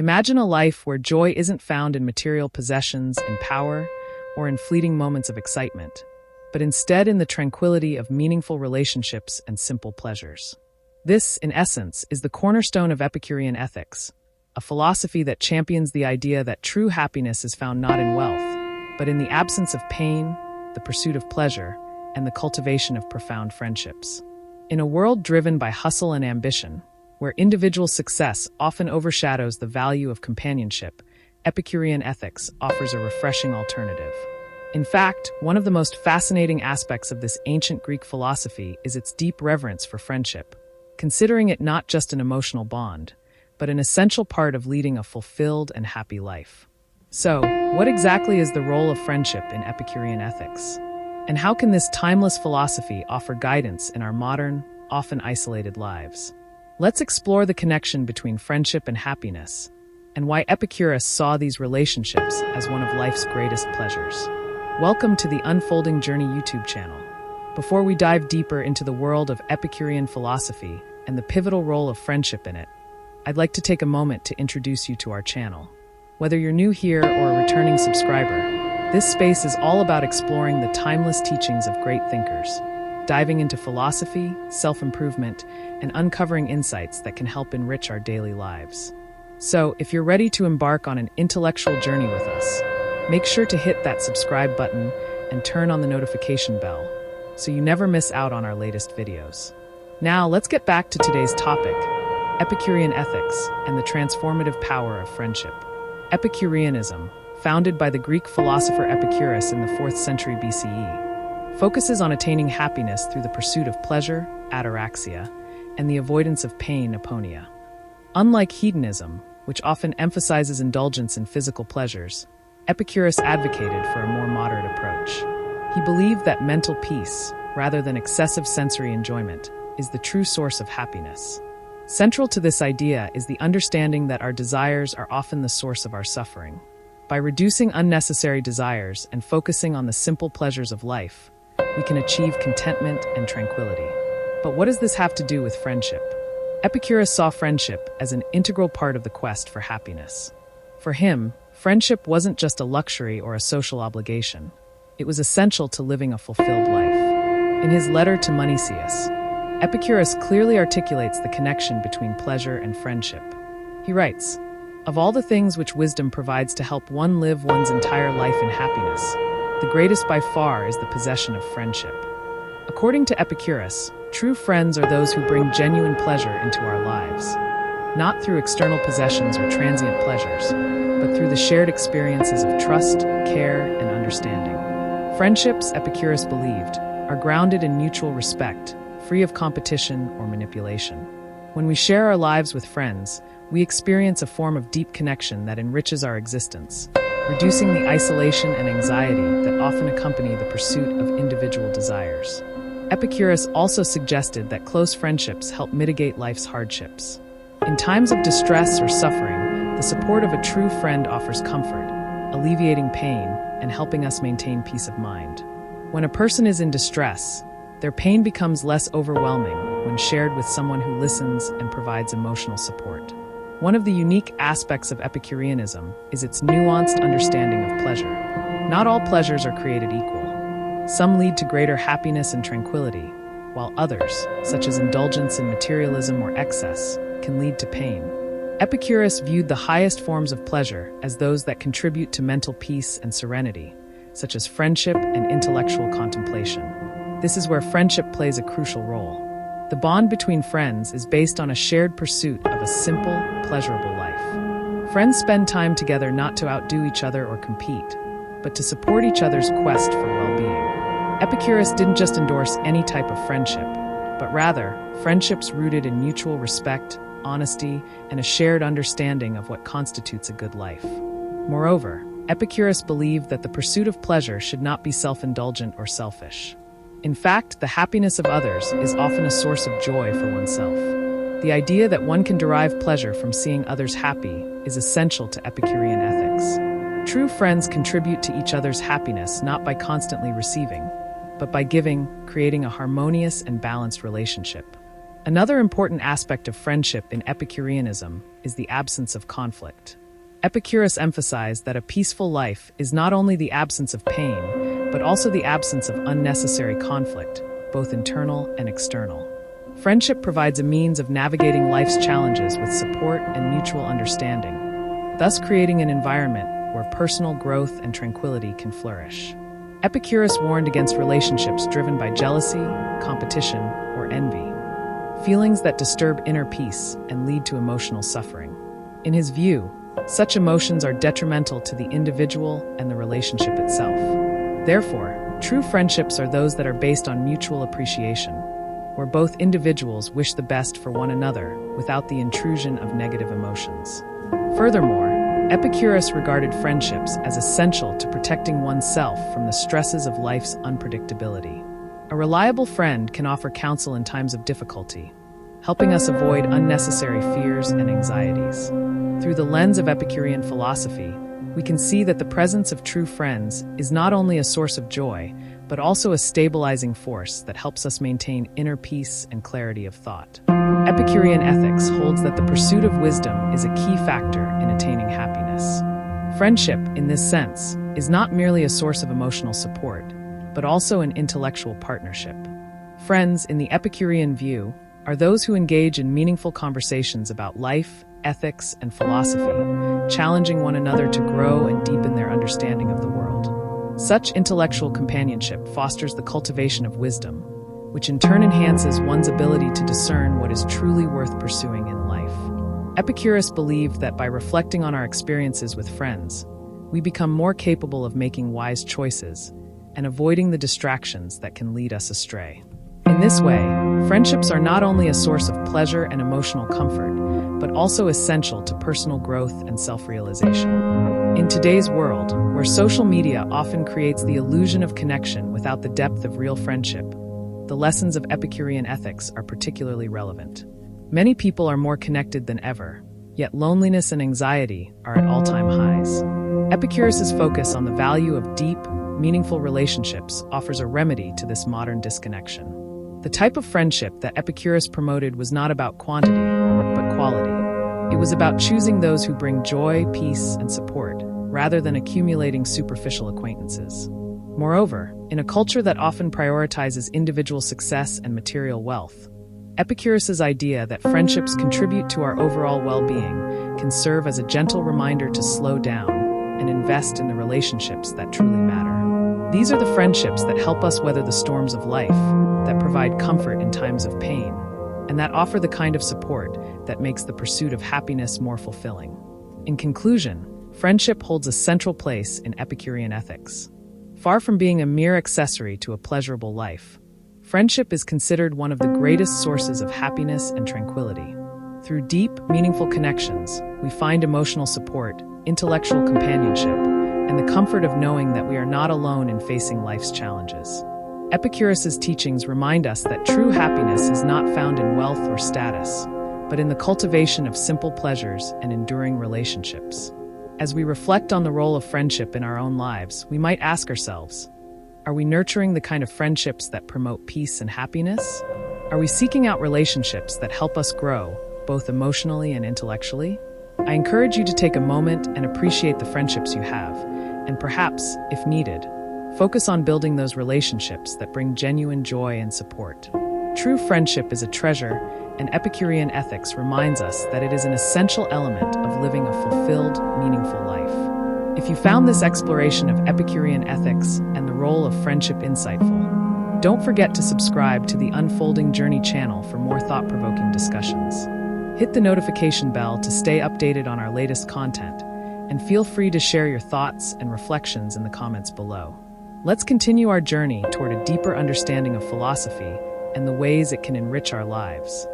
Imagine a life where joy isn't found in material possessions, in power, or in fleeting moments of excitement, but instead in the tranquility of meaningful relationships and simple pleasures. This, in essence, is the cornerstone of Epicurean ethics, a philosophy that champions the idea that true happiness is found not in wealth, but in the absence of pain, the pursuit of pleasure, and the cultivation of profound friendships. In a world driven by hustle and ambition, where individual success often overshadows the value of companionship, Epicurean ethics offers a refreshing alternative. In fact, one of the most fascinating aspects of this ancient Greek philosophy is its deep reverence for friendship, considering it not just an emotional bond, but an essential part of leading a fulfilled and happy life. So, what exactly is the role of friendship in Epicurean ethics? And how can this timeless philosophy offer guidance in our modern, often isolated lives? Let's explore the connection between friendship and happiness, and why Epicurus saw these relationships as one of life's greatest pleasures. Welcome to the Unfolding Journey YouTube channel. Before we dive deeper into the world of Epicurean philosophy and the pivotal role of friendship in it, I'd like to take a moment to introduce you to our channel. Whether you're new here or a returning subscriber, this space is all about exploring the timeless teachings of great thinkers, diving into philosophy, self-improvement, and uncovering insights that can help enrich our daily lives. So, if you're ready to embark on an intellectual journey with us, make sure to hit that subscribe button and turn on the notification bell so you never miss out on our latest videos. Now, let's get back to today's topic, Epicurean ethics and the transformative power of friendship. Epicureanism, founded by the Greek philosopher Epicurus in the 4th century BCE, focuses on attaining happiness through the pursuit of pleasure, ataraxia, and the avoidance of pain, aponia. Unlike hedonism, which often emphasizes indulgence in physical pleasures, Epicurus advocated for a more moderate approach. He believed that mental peace, rather than excessive sensory enjoyment, is the true source of happiness. Central to this idea is the understanding that our desires are often the source of our suffering. By reducing unnecessary desires and focusing on the simple pleasures of life, we can achieve contentment and tranquility. But what does this have to do with friendship? Epicurus saw friendship as an integral part of the quest for happiness. For him, friendship wasn't just a luxury or a social obligation. It was essential to living a fulfilled life. In his letter to Monesius, Epicurus clearly articulates the connection between pleasure and friendship. He writes, "Of all the things which wisdom provides to help one live one's entire life in happiness, the greatest by far is the possession of friendship." According to Epicurus, true friends are those who bring genuine pleasure into our lives, not through external possessions or transient pleasures, but through the shared experiences of trust, care, and understanding. Friendships, Epicurus believed, are grounded in mutual respect, free of competition or manipulation. When we share our lives with friends, we experience a form of deep connection that enriches our existence, reducing the isolation and anxiety that often accompany the pursuit of individual desires. Epicurus also suggested that close friendships help mitigate life's hardships. In times of distress or suffering, the support of a true friend offers comfort, alleviating pain and helping us maintain peace of mind. When a person is in distress, their pain becomes less overwhelming when shared with someone who listens and provides emotional support. One of the unique aspects of Epicureanism is its nuanced understanding of pleasure. Not all pleasures are created equal. Some lead to greater happiness and tranquility, while others, such as indulgence in materialism or excess, can lead to pain. Epicurus viewed the highest forms of pleasure as those that contribute to mental peace and serenity, such as friendship and intellectual contemplation. This is where friendship plays a crucial role. The bond between friends is based on a shared pursuit of a simple, pleasurable life. Friends spend time together not to outdo each other or compete, but to support each other's quest for well-being. Epicurus didn't just endorse any type of friendship, but rather, friendships rooted in mutual respect, honesty, and a shared understanding of what constitutes a good life. Moreover, Epicurus believed that the pursuit of pleasure should not be self-indulgent or selfish. In fact, the happiness of others is often a source of joy for oneself. The idea that one can derive pleasure from seeing others happy is essential to Epicurean ethics. True friends contribute to each other's happiness not by constantly receiving, but by giving, creating a harmonious and balanced relationship. Another important aspect of friendship in Epicureanism is the absence of conflict. Epicurus emphasized that a peaceful life is not only the absence of pain, but also the absence of unnecessary conflict, both internal and external. Friendship provides a means of navigating life's challenges with support and mutual understanding, thus creating an environment where personal growth and tranquility can flourish. Epicurus warned against relationships driven by jealousy, competition, or envy, feelings that disturb inner peace and lead to emotional suffering. In his view, such emotions are detrimental to the individual and the relationship itself. Therefore, true friendships are those that are based on mutual appreciation, where both individuals wish the best for one another without the intrusion of negative emotions. Furthermore, Epicurus regarded friendships as essential to protecting oneself from the stresses of life's unpredictability. A reliable friend can offer counsel in times of difficulty, helping us avoid unnecessary fears and anxieties. Through the lens of Epicurean philosophy, we can see that the presence of true friends is not only a source of joy, but also a stabilizing force that helps us maintain inner peace and clarity of thought. Epicurean ethics holds that the pursuit of wisdom is a key factor in attaining happiness. Friendship, in this sense, is not merely a source of emotional support, but also an intellectual partnership. Friends, in the Epicurean view, are those who engage in meaningful conversations about life, ethics, and philosophy, challenging one another to grow and deepen their understanding of the world. Such intellectual companionship fosters the cultivation of wisdom, which in turn enhances one's ability to discern what is truly worth pursuing in life. Epicurus believed that by reflecting on our experiences with friends, we become more capable of making wise choices and avoiding the distractions that can lead us astray. In this way, friendships are not only a source of pleasure and emotional comfort, but also essential to personal growth and self-realization. In today's world, where social media often creates the illusion of connection without the depth of real friendship, the lessons of Epicurean ethics are particularly relevant. Many people are more connected than ever, yet loneliness and anxiety are at all-time highs. Epicurus's focus on the value of deep, meaningful relationships offers a remedy to this modern disconnection. The type of friendship that Epicurus promoted was not about quantity, but quality. It was about choosing those who bring joy, peace, and support, rather than accumulating superficial acquaintances. Moreover, in a culture that often prioritizes individual success and material wealth, Epicurus's idea that friendships contribute to our overall well-being can serve as a gentle reminder to slow down and invest in the relationships that truly matter. These are the friendships that help us weather the storms of life, that provide comfort in times of pain, and that offer the kind of support that makes the pursuit of happiness more fulfilling. In conclusion, friendship holds a central place in Epicurean ethics. Far from being a mere accessory to a pleasurable life, friendship is considered one of the greatest sources of happiness and tranquility. Through deep, meaningful connections, we find emotional support, intellectual companionship, and the comfort of knowing that we are not alone in facing life's challenges. Epicurus's teachings remind us that true happiness is not found in wealth or status, but in the cultivation of simple pleasures and enduring relationships. As we reflect on the role of friendship in our own lives, we might ask ourselves, are we nurturing the kind of friendships that promote peace and happiness? Are we seeking out relationships that help us grow, both emotionally and intellectually? I encourage you to take a moment and appreciate the friendships you have, and perhaps, if needed, focus on building those relationships that bring genuine joy and support. True friendship is a treasure, and Epicurean ethics reminds us that it is an essential element of living a fulfilled, meaningful life. If you found this exploration of Epicurean ethics and the role of friendship insightful, don't forget to subscribe to the Unfolding Journey channel for more thought-provoking discussions. Hit the notification bell to stay updated on our latest content, and feel free to share your thoughts and reflections in the comments below. Let's continue our journey toward a deeper understanding of philosophy and the ways it can enrich our lives.